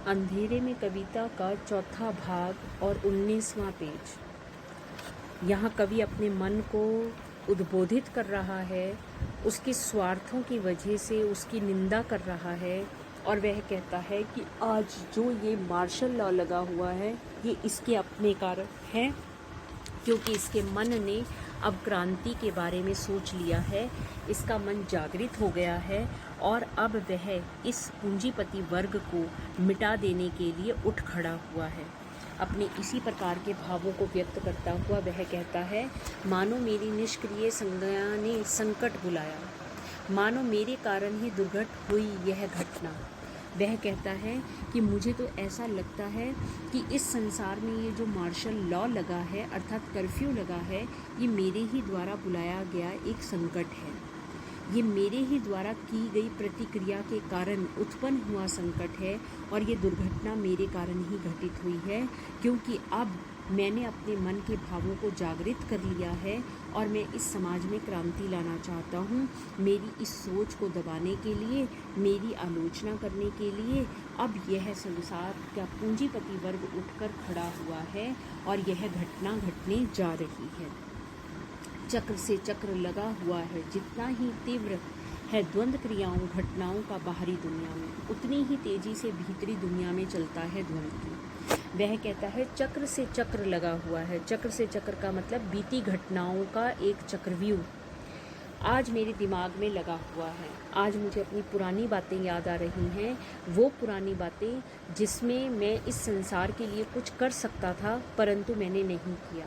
अंधेरे में कविता का चौथा भाग और 19वां पेज। यहाँ कवि अपने मन को उद्बोधित कर रहा है, उसके स्वार्थों की वजह से उसकी निंदा कर रहा है और वह कहता है कि आज जो ये मार्शल लॉ लगा हुआ है ये इसके अपने कारण है, क्योंकि इसके मन ने अब क्रांति के बारे में सोच लिया है, इसका मन जागृत हो गया है और अब वह इस पूंजीपति वर्ग को मिटा देने के लिए उठ खड़ा हुआ है। अपने इसी प्रकार के भावों को व्यक्त करता हुआ वह कहता है, मानो मेरी निष्क्रिय संज्ञा ने संकट बुलाया, मानो मेरे कारण ही दुर्घट हुई यह घटना। वह कहता है कि मुझे तो ऐसा लगता है कि इस संसार में ये जो मार्शल लॉ लगा है अर्थात कर्फ्यू लगा है, ये मेरे ही द्वारा बुलाया गया एक संकट है। ये मेरे ही द्वारा की गई प्रतिक्रिया के कारण उत्पन्न हुआ संकट है और ये दुर्घटना मेरे कारण ही घटित हुई है, क्योंकि अब मैंने अपने मन के भावों को जागृत कर लिया है और मैं इस समाज में क्रांति लाना चाहता हूँ। मेरी इस सोच को दबाने के लिए, मेरी आलोचना करने के लिए अब यह संसार का पूंजीपति वर्ग उठकर खड़ा हुआ है और यह घटना घटने जा रही है। चक्र से चक्र लगा हुआ है, जितना ही तीव्र है द्वंद्व क्रियाओं घटनाओं का बाहरी दुनिया में, उतनी ही तेजी से भीतरी दुनिया में चलता है द्वंद्व की। वह कहता है चक्र से चक्र लगा हुआ है। चक्र से चक्र का मतलब बीती घटनाओं का एक चक्रव्यूह आज मेरे दिमाग में लगा हुआ है। आज मुझे अपनी पुरानी बातें याद आ रही हैं, वो पुरानी बातें जिसमें मैं इस संसार के लिए कुछ कर सकता था परंतु मैंने नहीं किया।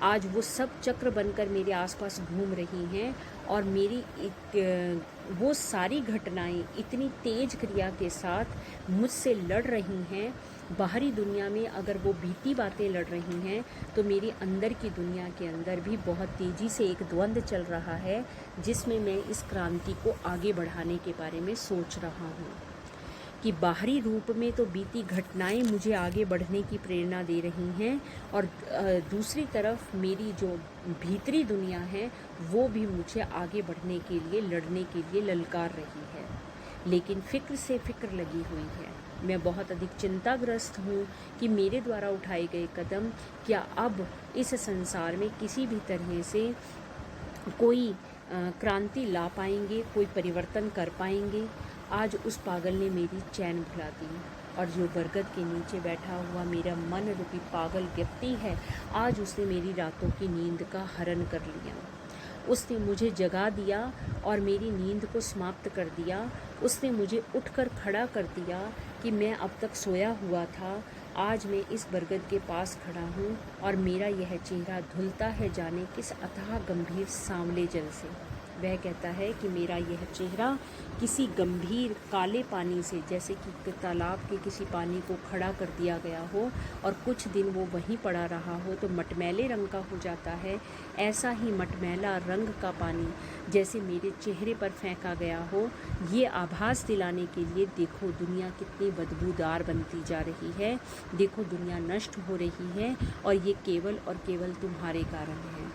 आज वो सब चक्र बनकर मेरे आसपास घूम रही हैं और मेरी वो सारी घटनाएं इतनी तेज क्रिया के साथ मुझसे लड़ रही हैं। बाहरी दुनिया में अगर वो बीती बातें लड़ रही हैं तो मेरी अंदर की दुनिया के अंदर भी बहुत तेज़ी से एक द्वंद्व चल रहा है, जिसमें मैं इस क्रांति को आगे बढ़ाने के बारे में सोच रहा हूँ कि बाहरी रूप में तो बीती घटनाएं मुझे आगे बढ़ने की प्रेरणा दे रही हैं और दूसरी तरफ मेरी जो भीतरी दुनिया है वो भी मुझे आगे बढ़ने के लिए, लड़ने के लिए ललकार रही है। लेकिन फ़िक्र से फ़िक्र लगी हुई है। मैं बहुत अधिक चिंताग्रस्त हूँ कि मेरे द्वारा उठाए गए कदम क्या अब इस संसार में किसी भी तरह से कोई क्रांति ला पाएंगे, कोई परिवर्तन कर पाएंगे। आज उस पागल ने मेरी चैन भुला दी और जो बरगद के नीचे बैठा हुआ मेरा मन रूपी पागल व्यक्ति है, आज उसने मेरी रातों की नींद का हरण कर लिया। उसने मुझे जगा दिया और मेरी नींद को समाप्त कर दिया। उसने मुझे उठकर खड़ा कर दिया कि मैं अब तक सोया हुआ था। आज मैं इस बरगद के पास खड़ा हूँ और मेरा यह चेहरा धुलता है जाने किस अथाह गंभीर सांवले जल से। वह कहता है कि मेरा यह चेहरा किसी गंभीर काले पानी से, जैसे कि तालाब के किसी पानी को खड़ा कर दिया गया हो और कुछ दिन वो वहीं पड़ा रहा हो तो मटमैले रंग का हो जाता है, ऐसा ही मटमैला रंग का पानी जैसे मेरे चेहरे पर फेंका गया हो। ये आभास दिलाने के लिए देखो दुनिया कितनी बदबूदार बनती जा रही है, देखो दुनिया नष्ट हो रही है और ये केवल और केवल तुम्हारे कारण है।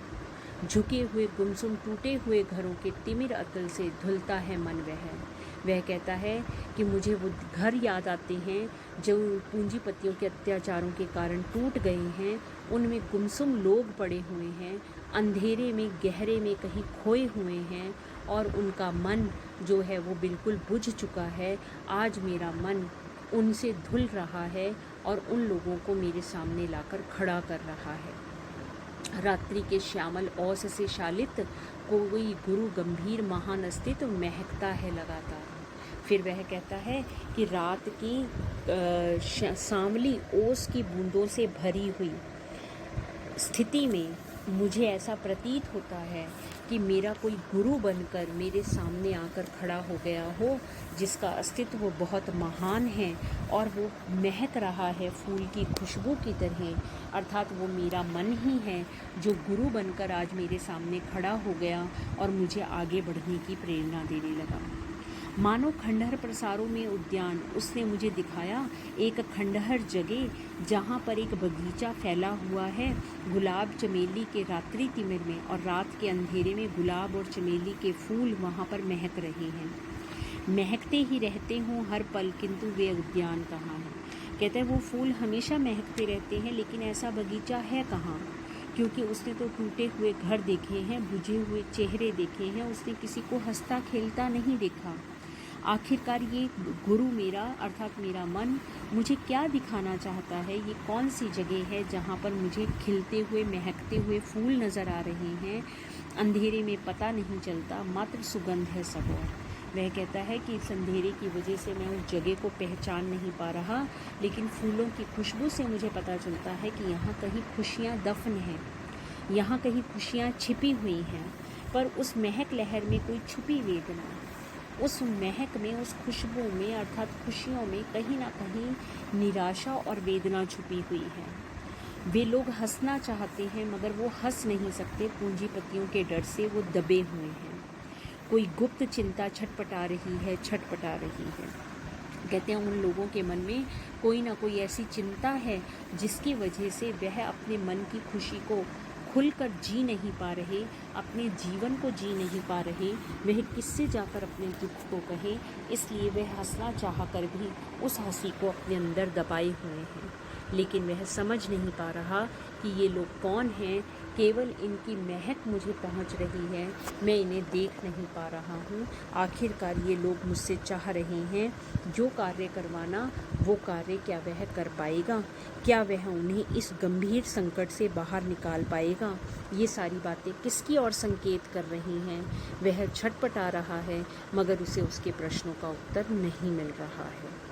झुके हुए गुमसुम टूटे हुए घरों के तिमिर अतल से धुलता है मन वह कहता है कि मुझे वो घर याद आते हैं जो पूंजीपतियों के अत्याचारों के कारण टूट गए हैं। उनमें गुमसुम लोग पड़े हुए हैं, अंधेरे में गहरे में कहीं खोए हुए हैं और उनका मन जो है वो बिल्कुल बुझ चुका है। आज मेरा मन उनसे धुल रहा है और उन लोगों को मेरे सामने लाकर खड़ा कर रहा है। रात्रि के श्यामल ओस से शालित कोई गुरु गंभीर महान अस्तित्व महकता है लगातार। फिर वह कहता है कि रात की सांवली ओस की बूंदों से भरी हुई स्थिति में मुझे ऐसा प्रतीत होता है कि मेरा कोई गुरु बनकर मेरे सामने आकर खड़ा हो गया हो, जिसका अस्तित्व बहुत महान है और वो महक रहा है फूल की खुशबू की तरह, अर्थात वो मेरा मन ही है जो गुरु बनकर आज मेरे सामने खड़ा हो गया और मुझे आगे बढ़ने की प्रेरणा देने लगा। मानो खंडहर प्रसारों में उद्यान उसने मुझे दिखाया, एक खंडहर जगह जहाँ पर एक बगीचा फैला हुआ है, गुलाब चमेली के रात्रि तिमिर में और रात के अंधेरे में गुलाब और चमेली के फूल वहाँ पर महक रहे हैं। महकते ही रहते हों हर पल, किंतु वे उद्यान कहाँ हैं। कहते हैं वो फूल हमेशा महकते रहते हैं, लेकिन ऐसा बगीचा है कहाँ, क्योंकि उसने तो टूटे हुए घर देखे हैं, बुझे हुए चेहरे देखे हैं, उसने किसी को हंसता खेलता नहीं देखा। आखिरकार ये गुरु मेरा अर्थात मेरा मन मुझे क्या दिखाना चाहता है, ये कौन सी जगह है जहाँ पर मुझे खिलते हुए महकते हुए फूल नज़र आ रहे हैं। अंधेरे में पता नहीं चलता, मात्र सुगंध है सब और। वह कहता है कि इस अंधेरे की वजह से मैं उस जगह को पहचान नहीं पा रहा, लेकिन फूलों की खुशबू से मुझे पता चलता है कि यहाँ कहीं खुशियाँ दफन हैं, यहाँ कहीं खुशियाँ छिपी हुई हैं। पर उस महक लहर में कोई छुपी वेदना, उस महक में, उस खुशबू में अर्थात खुशियों में कहीं ना कहीं निराशा और वेदना छुपी हुई है। वे लोग हंसना चाहते हैं मगर वो हंस नहीं सकते, पूंजीपतियों के डर से वो दबे हुए हैं। कोई गुप्त चिंता छटपटा रही है। कहते हैं उन लोगों के मन में कोई ना कोई ऐसी चिंता है जिसकी वजह से वह अपने मन की खुशी को खुलकर जी नहीं पा रहे, अपने जीवन को जी नहीं पा रहे। वह किससे जाकर अपने दुख को कहे, इसलिए वह हंसना चाह कर भी उस हंसी को अपने अंदर दबाए हुए हैं। लेकिन वह समझ नहीं पा रहा कि ये लोग कौन हैं। केवल इनकी महक मुझे पहुंच रही है, मैं इन्हें देख नहीं पा रहा हूँ। आखिरकार ये लोग मुझसे चाह रहे हैं जो कार्य करवाना, वो कार्य क्या वह कर पाएगा? क्या वह उन्हें इस गंभीर संकट से बाहर निकाल पाएगा? ये सारी बातें किसकी ओर संकेत कर रही हैं? वह छटपटा रहा है मगर उसे उसके प्रश्नों का उत्तर नहीं मिल रहा है।